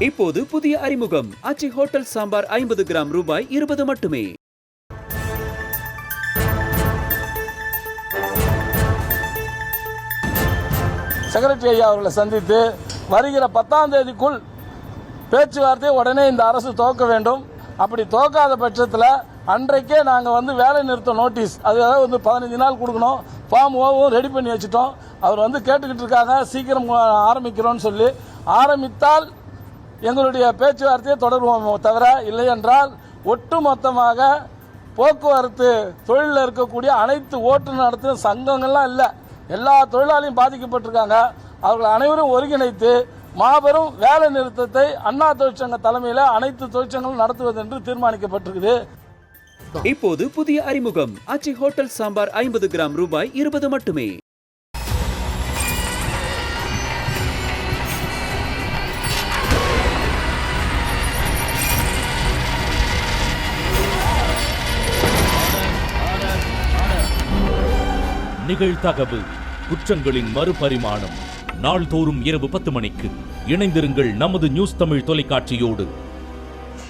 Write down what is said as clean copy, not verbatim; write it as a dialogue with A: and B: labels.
A: இப்போது புதிய அறிமுகம் ஆச்சி ஹோட்டல் சாம்பார் 50 கிராம் ரூபாய் 20 மட்டுமே.
B: செக்ரட்டரி ஐயா அவர்களை சந்தித்து வருகிற 10ஆம் தேதிக்குள் பேச்சுவார்த்தையை உடனே இந்த அரசு துவக்க வேண்டும். அப்படி துவக்காத பட்சத்தில் அன்றைக்கே நாங்கள் வேலை நிறுத்த நோட்டீஸ் அது 15 நாள் கொடுக்கணும். ஃபார்ம் ஓவும் ரெடி பண்ணி வச்சுட்டோம். அவர் கேட்டுக்கிட்டு இருக்காங்க, சீக்கிரம் ஆரம்பிக்கிறோன்னு சொல்லி. ஆரம்பித்தால் எங்களுடைய பேச்சுவார்த்தையை தொடருவோம். தவிர இல்லை என்றால் ஒட்டுமொத்தமாக போக்குவரத்து தொழிலில் இருக்கக்கூடிய அனைத்து ஓட்டுநர் நடத்தும் சங்கங்கள்லாம் இல்லை, எல்லா தொழிலாளியும் பாதிக்கப்பட்டிருக்காங்க. அவர்கள் அனைவரும் ஒருங்கிணைத்து மாபெரும் வேலை நிறுத்தத்தை அண்ணா தொழிற்சங்க தலைமையில் அனைத்து தொழிற்சங்களும் நடத்துவது என்று தீர்மானிக்கப்பட்டிருக்குது.
A: இப்போது புதிய அறிமுகம் ஆச்சி ஹோட்டல் சாம்பார் 50 கிராம் ரூபாய் 20 மட்டுமே.
C: நிகழ்தகவு குற்றங்களின் மறுபரிமாணம் நாள்தோறும் இரவு 10 மணிக்கு இணைந்திருங்கள் நமது நியூஸ் தமிழ் தொலைக்காட்சியோடு.